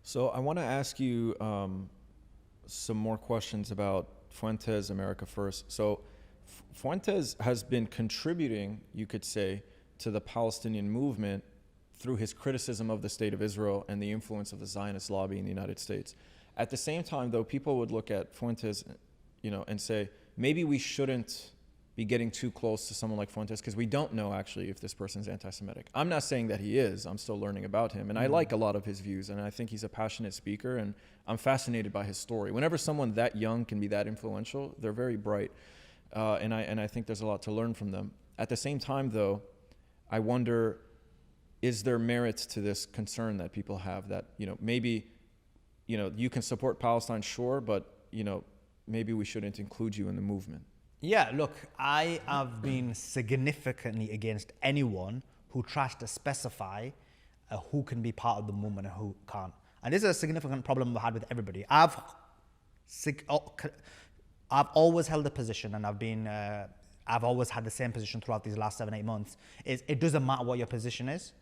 So I want to ask you some more questions about Fuentes, America First. So Fuentes has been contributing, you could say, to the Palestinian movement through his criticism of the state of Israel and the influence of the Zionist lobby in the United States. At the same time, though, people would look at Fuentes, and say, maybe we shouldn't be getting too close to someone like Fuentes because we don't know actually if this person's anti-Semitic. I'm not saying that he is. I'm still learning about him. And I like a lot of his views, and I think he's a passionate speaker, and I'm fascinated by his story. Whenever someone that young can be that influential, they're very bright. And I think there's a lot to learn from them. At the same time, though, I wonder, is there merit to this concern that people have that, maybe, you can support Palestine, sure, but, maybe we shouldn't include you in the movement? Yeah, look, I have been significantly against anyone who tries to specify who can be part of the movement and who can't. And this is a significant problem I've had with everybody. I've always held a position, and I've always had the same position throughout these last 7-8 months, is it doesn't matter what your position is,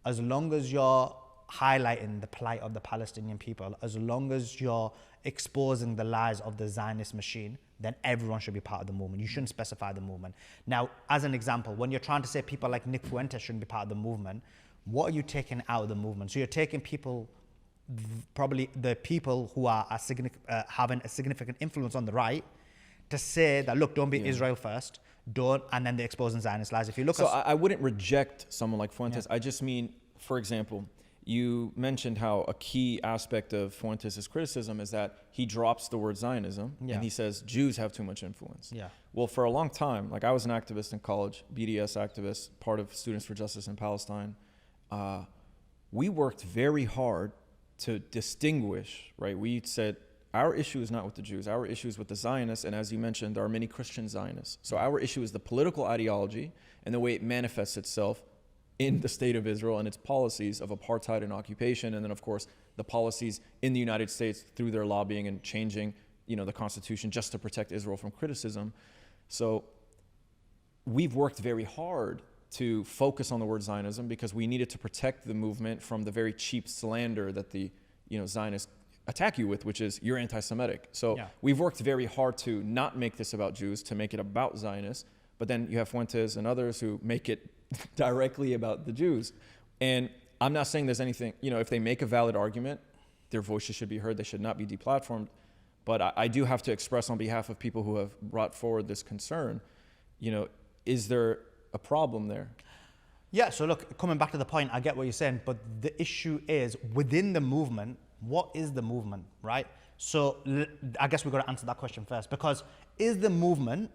as long as you're highlighting the plight of the Palestinian people, as long as you're exposing the lies of the Zionist machine, then everyone should be part of the movement. You shouldn't specify the movement. Now, as an example, when you're trying to say people like Nick Fuentes shouldn't be part of the movement, what are you taking out of the movement? So you're taking people, probably the people who are having a significant influence on the right, to say that, look, don't be Israel first, and then they're exposing Zionist lies. If you look I wouldn't reject someone like Fuentes. Yeah. I just mean, for example, you mentioned how a key aspect of Fuentes' criticism is that he drops the word Zionism, and he says Jews have too much influence. Yeah. Well, for a long time, like I was an activist in college, BDS activist, part of Students for Justice in Palestine. We worked very hard to distinguish, right? We said, our issue is not with the Jews. Our issue is with the Zionists, and as you mentioned, there are many Christian Zionists. So our issue is the political ideology and the way it manifests itself in the state of Israel and its policies of apartheid and occupation, and then of course the policies in the United States through their lobbying and changing, the Constitution just to protect Israel from criticism. So we've worked very hard to focus on the word Zionism because we needed to protect the movement from the very cheap slander that the Zionists attack you with, which is you're anti-Semitic. So we've worked very hard to not make this about Jews, to make it about Zionists. But then you have Fuentes and others who make it directly about the Jews. And I'm not saying there's anything, if they make a valid argument, their voices should be heard. They should not be deplatformed. But I do have to express on behalf of people who have brought forward this concern, is there a problem there? Yeah, so look, coming back to the point, I get what you're saying, but the issue is within the movement, what is the movement, right? So I guess we've got to answer that question first, because is the movement,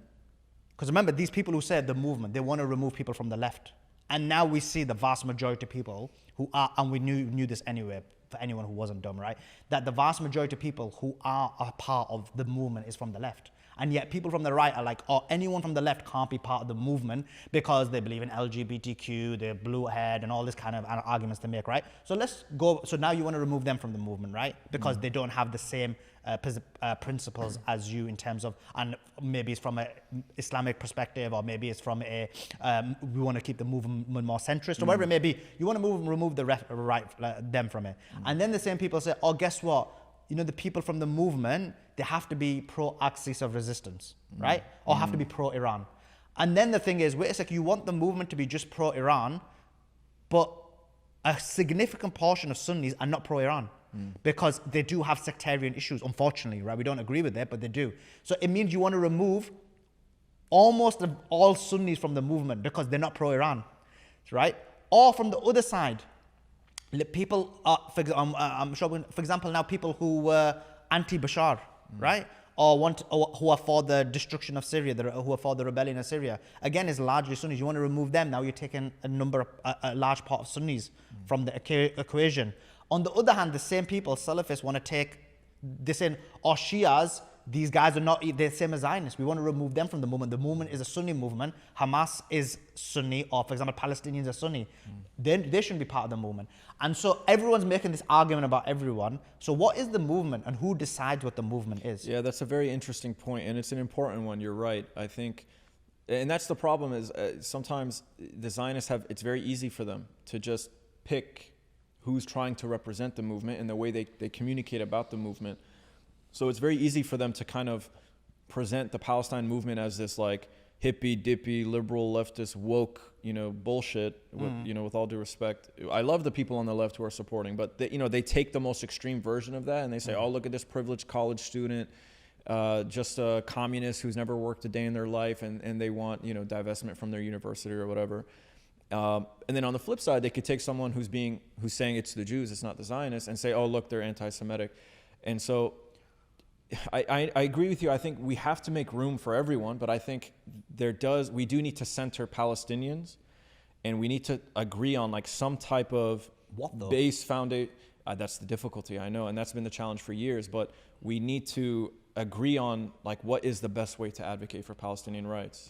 because remember, these people who said the movement, they want to remove people from the left. And now we see the vast majority of people who are, and we knew this anyway, for anyone who wasn't dumb, right? That the vast majority of people who are a part of the movement is from the left. And yet people from the right are like, oh, anyone from the left can't be part of the movement because they believe in LGBTQ, they're blue haired and all this kind of arguments they make, right? So let's go, so now you want to remove them from the movement, right? Because they don't have the same principles as you in terms of, and maybe it's from an Islamic perspective, or maybe it's from a, we want to keep the movement more centrist, or whatever it may be. You want to remove the them from it. And then the same people say, oh, guess what? The people from the movement, they have to be pro-axis of resistance, right? Or have to be pro-Iran. And then the thing is, wait a second, you want the movement to be just pro-Iran, but a significant portion of Sunnis are not pro-Iran because they do have sectarian issues, unfortunately, right? We don't agree with it, but they do. So it means you want to remove almost all Sunnis from the movement because they're not pro-Iran, right? Or from the other side, people are, I'm sure, for example, now people who were anti-Bashar, right? Or who are for the destruction of Syria, who are for the rebellion of Syria. Again, is largely Sunnis. You want to remove them. Now you're taking a large part of Sunnis from the equation. On the other hand, the same people, Salafists, want to take this in, or Shias, these guys are not the same as Zionists. We want to remove them from the movement. The movement is a Sunni movement. Hamas is Sunni, or for example, Palestinians are Sunni. Then they shouldn't be part of the movement. And so everyone's making this argument about everyone. So what is the movement, and who decides what the movement is? Yeah, that's a very interesting point, and it's an important one. You're right. I think, and that's the problem is sometimes the Zionists it's very easy for them to just pick who's trying to represent the movement and the way they communicate about the movement. So it's very easy for them to kind of present the Palestine movement as this like hippie dippy liberal leftist woke bullshit with with all due respect. I love the people on the left who are supporting, but they take the most extreme version of that and they say, oh, look at this privileged college student, just a communist who's never worked a day in their life, and they want divestment from their university or whatever. And then on the flip side, they could take someone who's saying it's the Jews, it's not the Zionists, and say, oh, look, they're anti-Semitic. And so I agree with you. I think we have to make room for everyone, but I think we do need to center Palestinians, and we need to agree on like some type of base foundation. That's the difficulty, I know, and that's been the challenge for years, but we need to agree on like what is the best way to advocate for Palestinian rights.